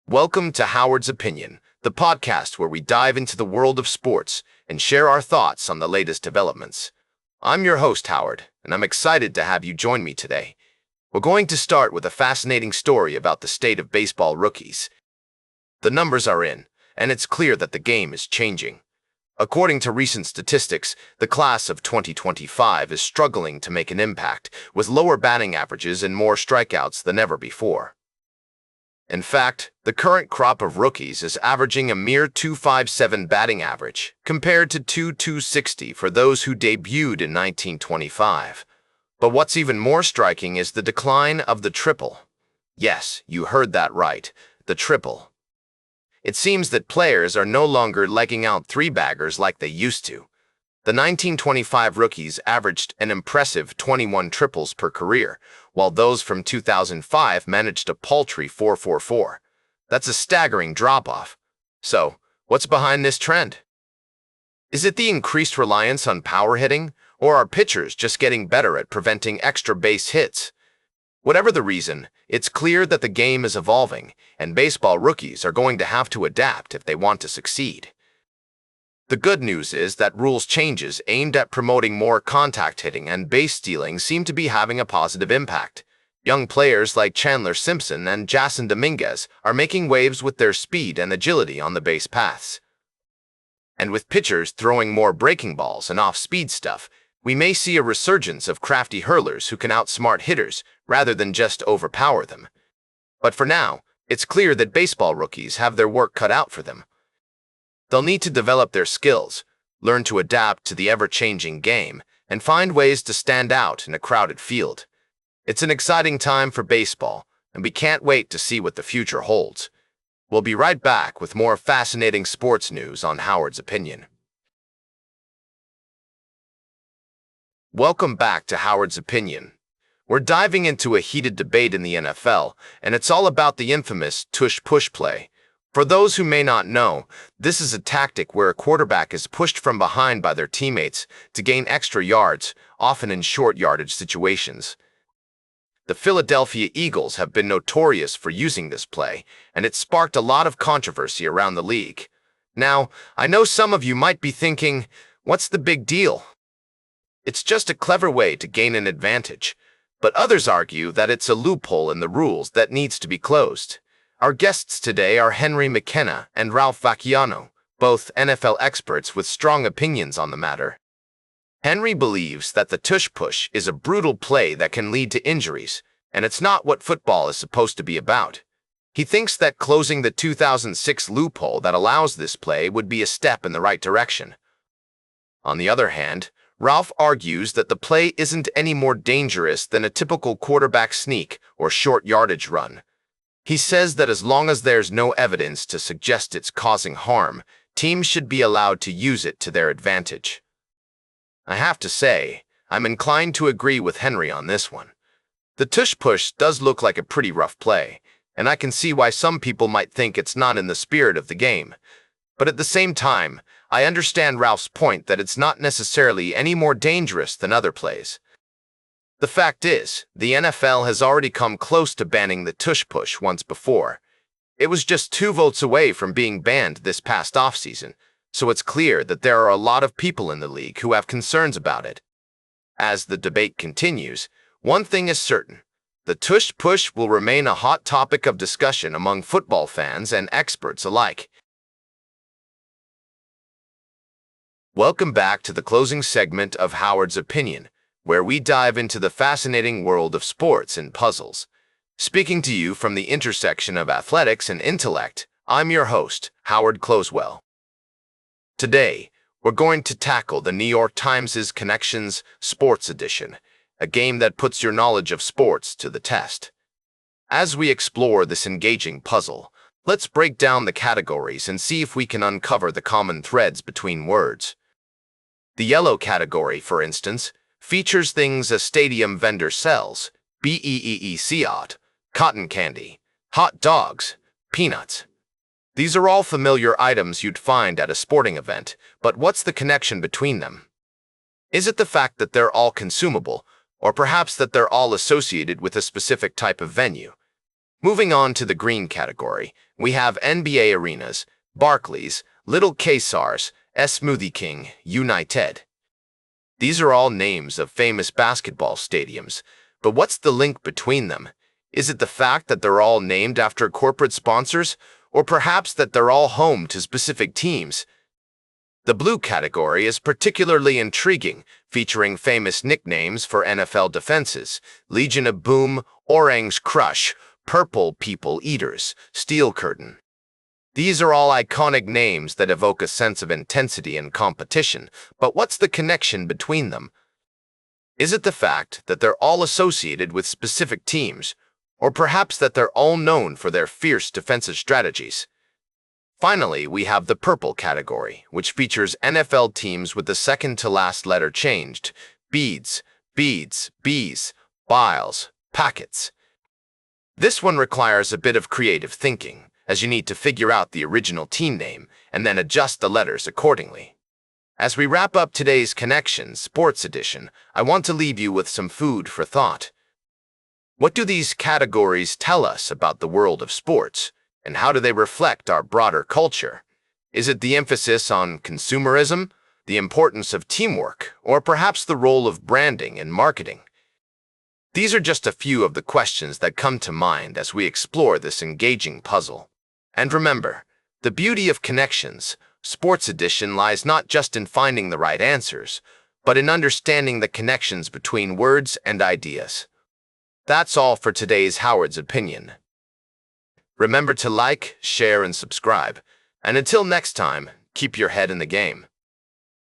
Welcome to Howard's Opinion, the podcast where we dive into the world of sports and share our thoughts on the latest developments. I'm your host, Howard, and I'm excited to have you join me today. We're going to start with a fascinating story about the state of baseball rookies. The numbers are in, and it's clear that the game is changing. According to recent statistics, the class of 2025 is struggling to make an impact, with lower batting averages and more strikeouts than ever before. In fact, the current crop of rookies is averaging a mere .257 batting average, compared to .260 for those who debuted in 1925. But what's even more striking is the decline of the triple. Yes, you heard that right, the triple. It seems that players are no longer legging out three-baggers like they used to. The 1925 rookies averaged an impressive 21 triples per career, while those from 2005 managed a paltry 444. That's a staggering drop-off. So, what's behind this trend? Is it the increased reliance on power hitting, or are pitchers just getting better at preventing extra base hits? Whatever the reason, it's clear that the game is evolving, and baseball rookies are going to have to adapt if they want to succeed. The good news is that rules changes aimed at promoting more contact hitting and base stealing seem to be having a positive impact. Young players like Chandler Simpson and Jason Dominguez are making waves with their speed and agility on the base paths. And with pitchers throwing more breaking balls and off-speed stuff, we may see a resurgence of crafty hurlers who can outsmart hitters rather than just overpower them. But for now, it's clear that baseball rookies have their work cut out for them. They'll need to develop their skills, learn to adapt to the ever-changing game, and find ways to stand out in a crowded field. It's an exciting time for baseball, and we can't wait to see what the future holds. We'll be right back with more fascinating sports news on Howard's Opinion. Welcome back to Howard's Opinion. We're diving into a heated debate in the NFL, and it's all about the infamous Tush Push play. For those who may not know, this is a tactic where a quarterback is pushed from behind by their teammates to gain extra yards, often in short yardage situations. The Philadelphia Eagles have been notorious for using this play, and it sparked a lot of controversy around the league. Now, I know some of you might be thinking, what's the big deal? It's just a clever way to gain an advantage, but others argue that it's a loophole in the rules that needs to be closed. Our guests today are Henry McKenna and Ralph Vacchiano, both NFL experts with strong opinions on the matter. Henry believes that the Tush Push is a brutal play that can lead to injuries, and it's not what football is supposed to be about. He thinks that closing the 2006 loophole that allows this play would be a step in the right direction. On the other hand, Ralph argues that the play isn't any more dangerous than a typical quarterback sneak or short yardage run. He says that as long as there's no evidence to suggest it's causing harm, teams should be allowed to use it to their advantage. I have to say, I'm inclined to agree with Henry on this one. The Tush Push does look like a pretty rough play, and I can see why some people might think it's not in the spirit of the game. But at the same time, I understand Ralph's point that it's not necessarily any more dangerous than other plays. The fact is, the NFL has already come close to banning the Tush Push once before. It was just 2 votes away from being banned this past offseason, so it's clear that there are a lot of people in the league who have concerns about it. As the debate continues, one thing is certain: the Tush Push will remain a hot topic of discussion among football fans and experts alike. Welcome back to the closing segment of Howard's Opinion, where we dive into the fascinating world of sports and puzzles. Speaking to you from the intersection of athletics and intellect, I'm your host, Howard Closewell. Today, we're going to tackle the New York Times' Connections Sports Edition, a game that puts your knowledge of sports to the test. As we explore this engaging puzzle, let's break down the categories and see if we can uncover the common threads between words. The yellow category, for instance, features things a stadium vendor sells: beecot, cotton candy, hot dogs, peanuts. These are all familiar items you'd find at a sporting event, but what's the connection between them? Is it the fact that they're all consumable, or perhaps that they're all associated with a specific type of venue? Moving on to the green category, We have NBA Arenas, Barclays, Little Caesars, Smoothie King, United. These are all names of famous basketball stadiums, but what's the link between them? Is it the fact that they're all named after corporate sponsors, or perhaps that they're all home to specific teams? The blue category is particularly intriguing, featuring famous nicknames for NFL defenses: Legion of Boom, Orange Crush, Purple People Eaters, Steel Curtain. These are all iconic names that evoke a sense of intensity and competition, but what's the connection between them? Is it the fact that they're all associated with specific teams, or perhaps that they're all known for their fierce defensive strategies? Finally, we have the purple category, which features NFL teams with the second-to-last letter changed: Beads, Bees, Biles, Packets. This one requires a bit of creative thinking, as you need to figure out the original team name and then adjust the letters accordingly. As we wrap up today's Connections Sports Edition, I want to leave you with some food for thought. What do these categories tell us about the world of sports, and how do they reflect our broader culture? Is it the emphasis on consumerism, the importance of teamwork, or perhaps the role of branding and marketing? These are just a few of the questions that come to mind as we explore this engaging puzzle. And remember, the beauty of Connections Sports Edition lies not just in finding the right answers, but in understanding the connections between words and ideas. That's all for today's Howard's Opinion. Remember to like, share, and subscribe. And until next time, keep your head in the game.